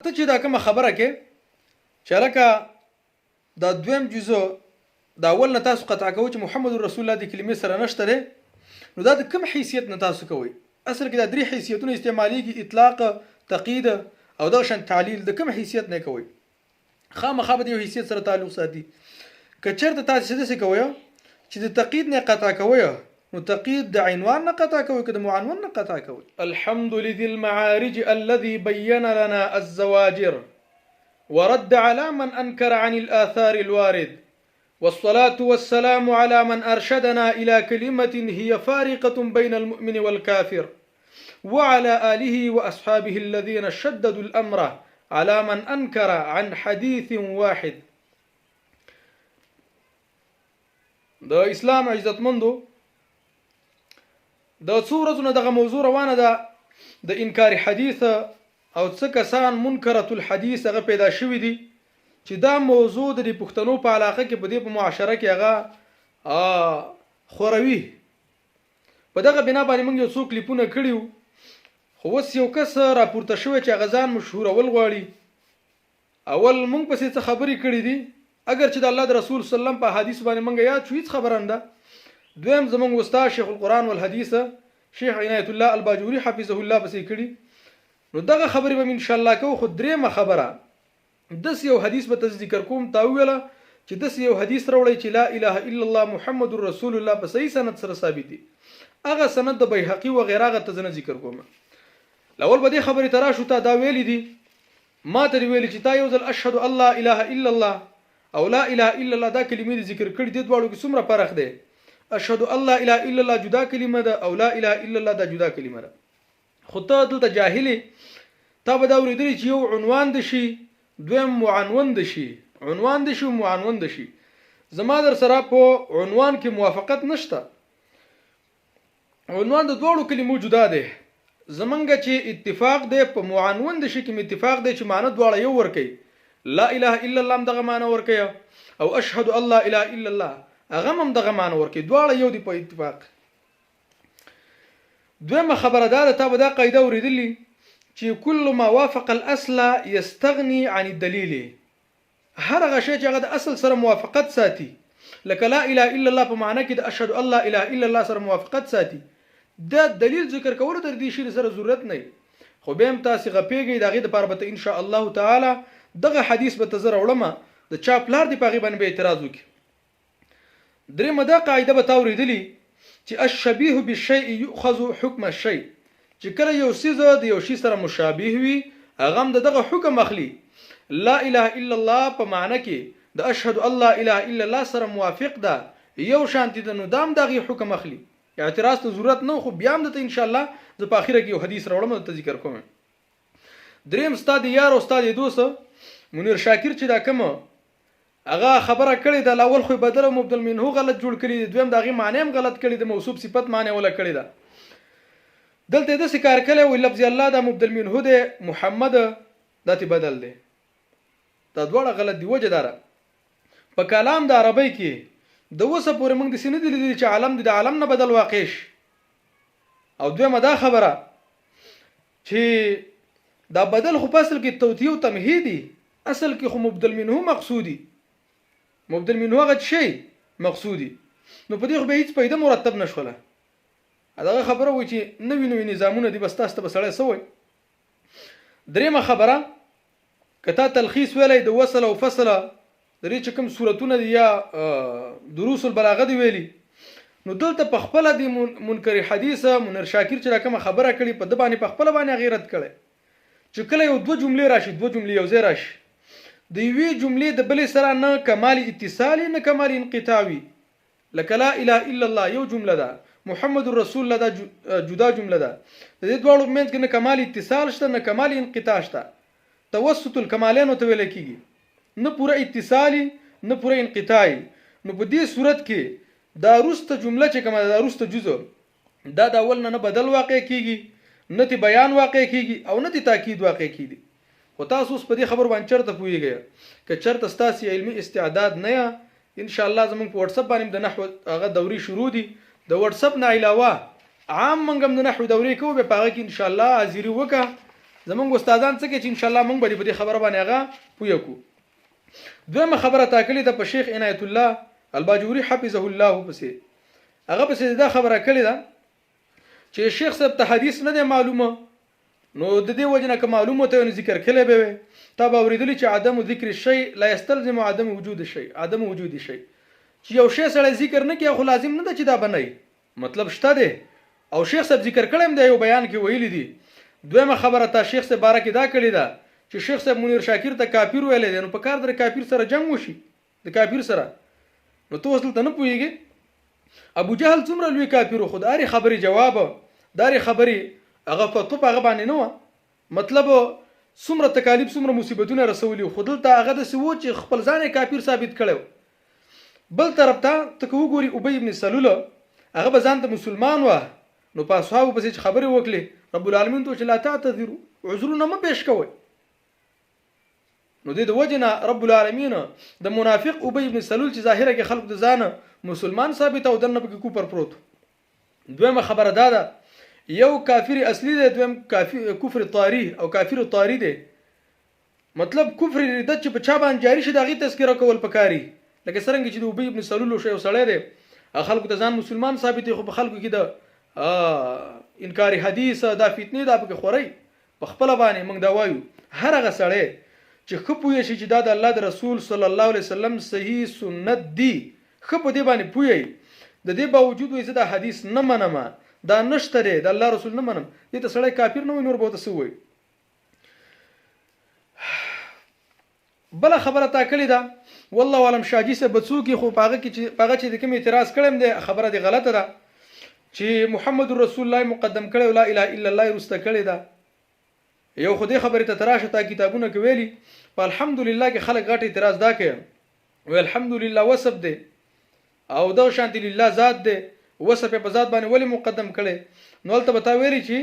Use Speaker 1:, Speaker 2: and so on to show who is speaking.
Speaker 1: ته چې دا کومه خبره کې چې لکه دا دویم جزء دا اول نه تاسو قطع کوئ چې محمد رسول الله د کلمې سره نشته دی، نو دا د کوم حیثیت نه تاسو کوئ؟ اصل کې دا درې حیثیتونه استعمالیږي: اطلاق، تقیید او دا شان تعلیل. د کوم حیثیت نه کوئ؟ خامخا به د یو حیثیت سره تعلق ساتي. که چېرته تاسو داسې کوئ چې د تقیید نه قطع کوئ، نو تقييد د عنوان نه قطع کوي که د معنون نه قطع کوي. الحمد لذي المعارج الذي بين لنا الزواجر ورد على من أنكر عن الآثار الوارد، والصلاة والسلام على من أرشدنا إلى كلمة هي فارقة بين المؤمن والكافر، وعلى آله وأصحابه الذين شددوا الأمر على من أنكر عن حديث واحد. د اسلام عزتمندو د څو ورځې دغه موضوع روانه ده د انکار حدیث او څه کسان منکرۃ الحدیث هغه پیدا شوی دي چې دا موضوع د پښتنو په علاقه کې په دې په معاشره کې هغه خوروي. په دغه بنا باندې موږ یو څو کلیپونه کړیو، خو اوس یو کس راپورته شوی چې هغه ځان مشهورول غواړي. اول موږ پسې څه خبرې کړې دي، اگر چې د الله د رسول صلی الله علیه وسلم په حدیث باندې موږ یاد شو هیڅ خبره نه ده. دویم زمونږ استاد شیخ القرآن والحدیث شیخ عنایت الله الباجوري حفظه الله پسې کړي، نو دغه خبرې به ان شاء الله کوو. خو درېمه خبره داسې یو حدیث به ذکر کوم. تا ویله چې داسې یو حدیث راوړی چې لا اله الا الله محمد رسول الله په صحیح سند سره ثابت دي، هغه سند د بیهقي و غیره هغه ته ذکر کوم. الاول به دې خبرې ته راشو. تا دا ویلي دي، ما ته ویلي چې تا یو ځل اشهد الله اله الا الله او لا اله الا الله دا کلمې ذکر کړي دي، دواړو کې څومره فرق دی؟ اشهد الله اله الا الله جدا کلمه ده او لا اله الا الله دا جدا کلمه ده. خو ته دلته جاهلی، تا به دا اورېدلی چې یو عنوان د شي، دویم معنون د شي، عنوان د شي او معنون د شي. زما در سره په عنوان کې موافقت نشته. عنوان د دوړو کلمو جدا دی. زمونږ چې اتفاق دی په معنون د شي کې اتفاق دی چې معنی دواړه یو ورکوي. لا اله الا الله هم دغه معنی ورکوي او اشهد الله اله الا الله هغه هم دغه معنی ورکوي، دواړه یو دي په اتفاق. دویمه خبره دا تا به دا قاعده اورېدلې چې کل ما وافق الاصل يستغني عن الدليل. هر هغه شی چې هغه د اصل سره موافقت ساتي، لکه لا اله الا الله په معنی کې د اشهد الله اله الا الله سره موافقت ساتي، دا دلیل ذکر کول تر دې شی سره ضرورت نه. خو به هم تاسو غپېږئ دغه د پاره به ان شاء الله تعالی دغه حدیث به تزر علماء د چا پلار دی پاغي باندې به اعتراض وکړي. درېمه دا قاعده به تاوریدلی چې الشبيه بالشيء يؤخذ حكم الشيء، چې کله یو څیز د یو شی سره مشابه وي هغه هم دغه حکم اخلي. لا اله الا الله په معنی کې د اشهد الله اله الا الله سره موافق ده، یو شانتي ده، نو دام دغه حکم اخلي. اعتراض ته ضرورت نه، خو بیا هم د ان شاء الله د په اخره کې یو حدیث راوړم ته ذکر کوم. دریم استاد یار او استاد دوست منیر شاکر چې دا کوم هغه خبره کړې ده، الاول خو بدل او مبدل منه غلط جوړ کړی، دویم دغه معنی هم غلط کړی، د موصوف صفت معنی ولا کړی ده. دلته د ذکر کړي او لفظ الله دا مبدل منه ده، محمد دته بدل ده. دا دواړه غلط دی. وجه دار په کلام د عربی کې د وسه پورې موږ د سینې دي چې عالم د عالم نه بدل واقعش. او دویمه دا خبره چې دا بدل خو په اصل کې توتیه او تمهیدی، اصل کې خو مبدل منه مقصودی، مبدل منه هغه شی مقصودی، نو په دې خو به هیڅ پیدا مرتب نشوله. دا خبره و چې نوې نوې نظامونه دي بس تاسو ته بسړی سوی. درېمه خبره کته تلخیص ویلې د وصل او فصل درې چې کوم صورتونه دي یا دروس البلاغه دی ویلي، نو دلته په خپل د منکر حدیثه منیر شاکر چې کوم خبره کړي په د باندې په خپل باندې غیرت کړي چې کله یو دوه جملې راشي، دوه جملې یو ځای راشي، د یوې جملې د بلې سره نه کمال اتصالي نه کمال انقطاعي. لکه لا اله الا الله یو جمله ده، محمد رسول الله دا جدا جمله ده، د دې دوه منځ کې نه کمال اتصال شته نه کمال انقطاع شته. توسط الکمالین ته ویل کېږي، نه پوره اتصالي نه پوره انقطاعي. نو په دې صورت کې دا روسته جمله چې کومه دا روسته جزء دا د اول نه بدل واقع کېږي، نه تی بیان واقع کېږي او نه تی تاکید واقع کېږي. خو تاسو اوس په دې خبر باندې چرته پوهیږئ که چرته ستاسو علمي استعداد نه یا ان شاء الله زموږ په واتس اپ باندې د نحو هغه دوري شروع دي، د واتس اپ نه علاوه عام موږ د نحو دوري کوو به پاره کې ان شاء الله حاضری وکړه. زمونږ استادان څه کوي چې ان شاء الله مونږ به په دې خبره باندې هغه پوه کو. دویمه خبره تاکلی ده په شیخ عنایت الله الباجوري حفظه الله پسې هغه پسې دا خبره کړې ده چې شیخ صاحب ته حدیث نه دی معلومه، نو د دې وجنه که معلومه ته ذکر کړي به تا به اوریدلی چې عدم ذکر الشيء لا يستلزم عدم وجود الشيء، عدم وجود الشيء چې یو شی سره ذکر نه کوي خو لازم نه ده چې دا بنئ، مطلب شته دی او شیخ صاحب ذکر کړم دی یو بیان کې ویل دي. دویمه خبره تا شیخ صاحب باره کې دا کړی ده چې شیخ صاحب منیر شاکر ته کافر ویل دي، نو په کار در کافر سره جنگ وشي د کافر سره، نو ته وصل ته نه پوهیږي. ابو جهل څومره لوی کافر خو داري خبري جواب داري خبري هغه فتو هغه باندې نه مطلب څومره تکالیف څومره مصیبتونه رسولي خو دلته هغه د سوچ چې خپل ځان کافر ثابت کړو. بل طرف ته وګوري ابي ابن سلول هغه به ځان ته مسلمان و، نو په اصحابو پسې خبرې وکړي رب العالمین ته چې لا تعتذروا عذرونه ما پیش کوي، نو د وجنه رب العالمین د منافق ابي ابن سلول چې ظاهره کې خلق د ځان مسلمان ثابت او دنه په کوپر پروت. دویمه خبره ده یو کافر اصلي دی، دویم کفر طاری او کافر طاری دی، مطلب کفر ردت چې په چا باندې جاری شي دغه تذکره کول پکاري، لکه څنګه چې د ابي ابن سلول شی وسړی دی خلکو ته ځان مسلمان ثابت خو په خلکو کې د انکار حدیث دا فتنه دا په خوري په خپل باندې موږ دا وایو هر هغه سړی چې خپوي شي چې دا د الله د رسول صلی الله علیه وسلم صحیح سنت دی خپو دی باندې پوي د دې باوجود وې دا حدیث نه منم دا نشته دی د الله رسول نه منم دې ته سړی کافر نه نور به تاسو وایي. بل خبره تا کړی دا والله علم شاجي سه بڅوکی خو پاغه چې د کوم اعتراض کړم دی خبره دی غلطه ده چې محمد رسول الله مقدم کړي لا اله الا الله رسته کړي دا یو خو دې خبره ته تراشه تا کتابونه کې ویلي په الحمدلله کې خلک غټ اعتراض دا کوي وی الحمدلله وسب دی او دا شانتی لله ذات دی وسب په ذات باندې ولی مقدم کړي، نو ولته بتا ویلي چې